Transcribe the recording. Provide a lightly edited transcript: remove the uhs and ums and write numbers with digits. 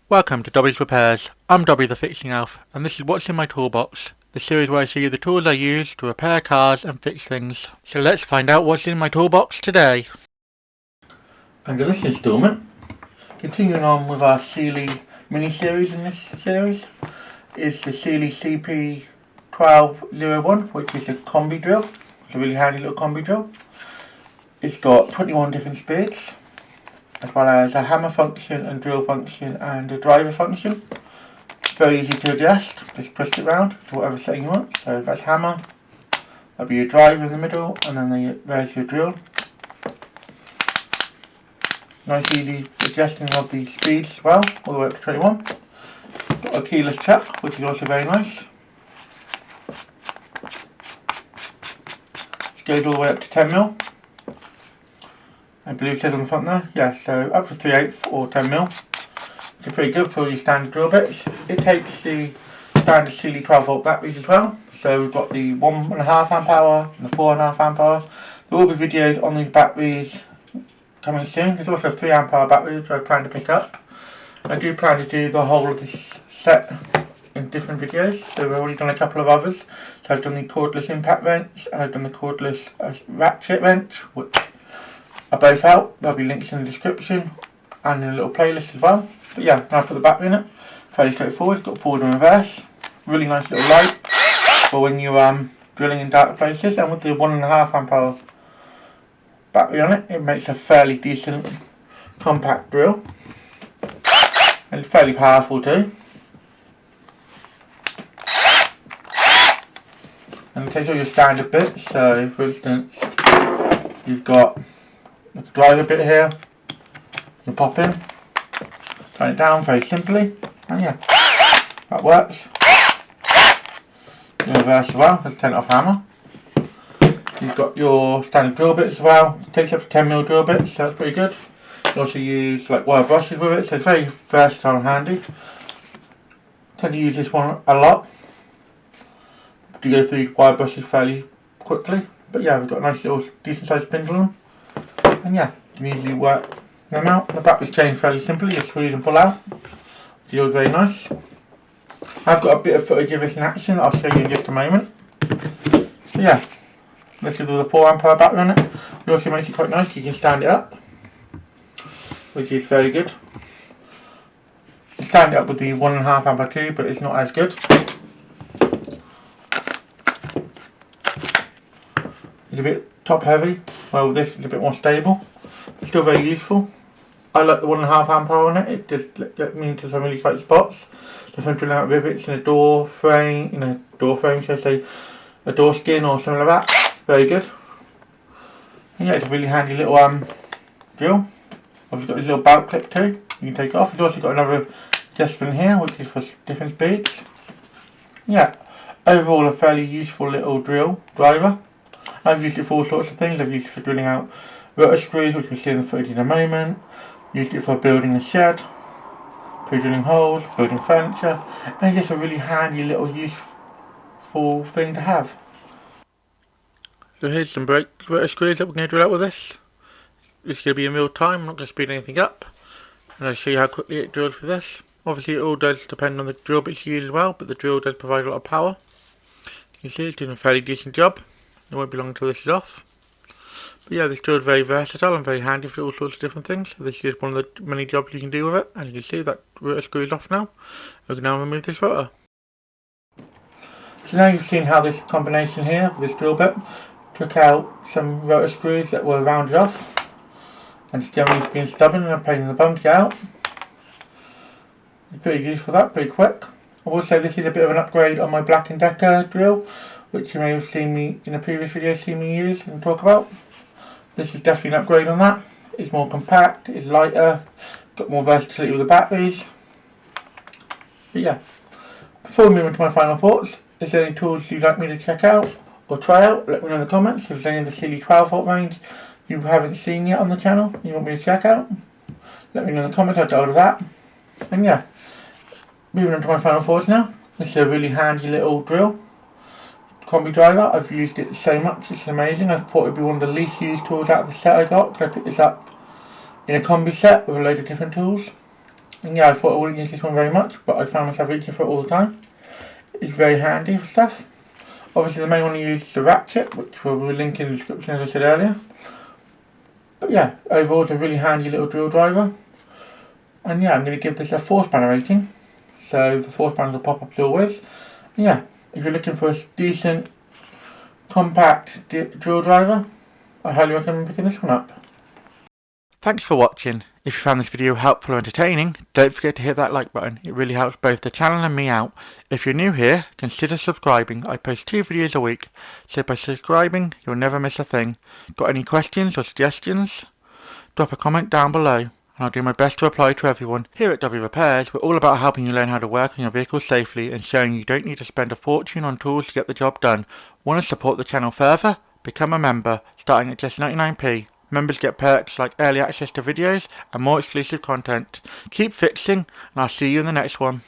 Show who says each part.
Speaker 1: Welcome to Dobby's Repairs. I'm Dobby the Fixing Elf, and this is What's in My Toolbox, the series where I show you the tools I use to repair cars and fix things. So let's find out what's in my toolbox today.
Speaker 2: And in this instalment, continuing on with our Sealey mini-series in this series, is the Sealey CP1201, which is a combi drill. It's a really handy little combi drill. It's got 21 different speeds, as well as a hammer function and drill function and a driver function. It's very easy to adjust, just twist it round to whatever setting you want. So that's hammer, that'll be your driver in the middle, and then there's your drill. Nice easy adjusting of the speeds as well, all the way up to 21. Got a keyless chuck, which is also very nice. This goes all the way up to 10mm. I believe it says on the front there, yeah, so up to 3/8 or 10mm, which is pretty good for your standard drill bits. It takes the standard Sealey 12V batteries as well, so we've got the 1.5 amp hour and the 4.5 amp hour. There will be videos on these batteries coming soon. There's also a 3 amp hour battery which I plan to pick up. I do plan to do the whole of this set in different videos, so we've already done a couple of others. So I've done the cordless impact wrench and I've done the cordless ratchet wrench, which are both out. There'll be links in the description and in a little playlist as well. But yeah, now I put the battery in it. Fairly straightforward. It's got forward and reverse. Really nice little light for when you're drilling in dark places. And with the 1.5 amp hour battery on it, it makes a fairly decent compact drill. And it's fairly powerful too. And it takes all your standard bits. So for instance, you've got the driver bit here, you pop in, turn it down very simply, and yeah, that works. You reverse as well, let's turn it off hammer. You've got your standard drill bits as well, it takes up to 10mm drill bits, so that's pretty good. You also use like wire brushes with it, so it's very versatile and handy. I tend to use this one a lot, to go through wire brushes fairly quickly, but yeah, we've got a nice little decent sized spindle on them. And yeah, you can easily work them out. The batteries change fairly simply, you squeeze and pull out. Feels very nice. I've got a bit of footage of this in action that I'll show you in just a moment. So yeah, this is with a 4 amp hour battery on it. It also makes it quite nice, you can stand it up, which is very good. You stand it up with the 1.5 amp hour too, but it's not as good. It's a bit top heavy, well this is a bit more stable. It's still very useful. I like the 1.5 amp hour on it, it just gets me into some really tight spots. If I'm drilling out rivets in a door frame, should I say, a door skin or something like that. Very good. And yeah, it's a really handy little drill. I've got this little belt clip too, you can take it off. It's also got another adjustment here, which is for different speeds. Yeah, overall a fairly useful little drill driver. I've used it for all sorts of things. I've used it for drilling out rotor screws, which we'll see in the footage in a moment. Used it for building a shed, pre-drilling holes, building furniture, and it's just a really handy little useful thing to have. So here's some rotor screws that we're going to drill out with this. It's going to be in real time, I'm not going to speed anything up, and I'll show you how quickly it drills with this. Obviously it all does depend on the drill bits you use as well, but the drill does provide a lot of power. You can see it's doing a fairly decent job. It won't be long until this is off. But yeah, this drill is very versatile and very handy for all sorts of different things. So this is one of the many jobs you can do with it. And you can see that rotor screw is off now. We can now remove this rotor. So now you've seen how this combination here, this drill bit, took out some rotor screws that were rounded off. And it's generally being stubborn and a pain in the bum to get out. It's pretty useful that, pretty quick. I will say this is a bit of an upgrade on my Black & Decker drill, which you may have seen me in a previous video use and talk about. This is definitely an upgrade on that. It's more compact, it's lighter, got more versatility with the batteries. But yeah, before we move on to my final thoughts, is there any tools you'd like me to check out or try out? Let me know in the comments. If there's any of the Sealey 12V range you haven't seen yet on the channel you want me to check out, let me know in the comments, I'll get hold of that. And yeah, moving on to my final thoughts now. This is a really handy little drill combi driver. I've used it so much, it's amazing. I thought it would be one of the least used tools out of the set I got, because I picked this up in a combi set with a load of different tools. And yeah, I thought I wouldn't use this one very much, but I found myself reaching for it all the time. It's very handy for stuff. Obviously, the main one I use is the ratchet, which we'll link in the description as I said earlier. But yeah, overall it's a really handy little drill driver. And yeah, I'm going to give this a 4-spanner rating. So the 4 spanners will pop up as always. And yeah, if you're looking for a decent, compact drill driver, I highly recommend picking this one up.
Speaker 1: Thanks for watching. If you found this video helpful or entertaining, don't forget to hit that like button. It really helps both the channel and me out. If you're new here, consider subscribing. I post 2 videos a week, so by subscribing, you'll never miss a thing. Got any questions or suggestions? Drop a comment down below, and I'll do my best to reply to everyone. Here at Dobby Repairs, we're all about helping you learn how to work on your vehicle safely and showing you don't need to spend a fortune on tools to get the job done. Want to support the channel further? Become a member, starting at just 99p. Members get perks like early access to videos and more exclusive content. Keep fixing, and I'll see you in the next one.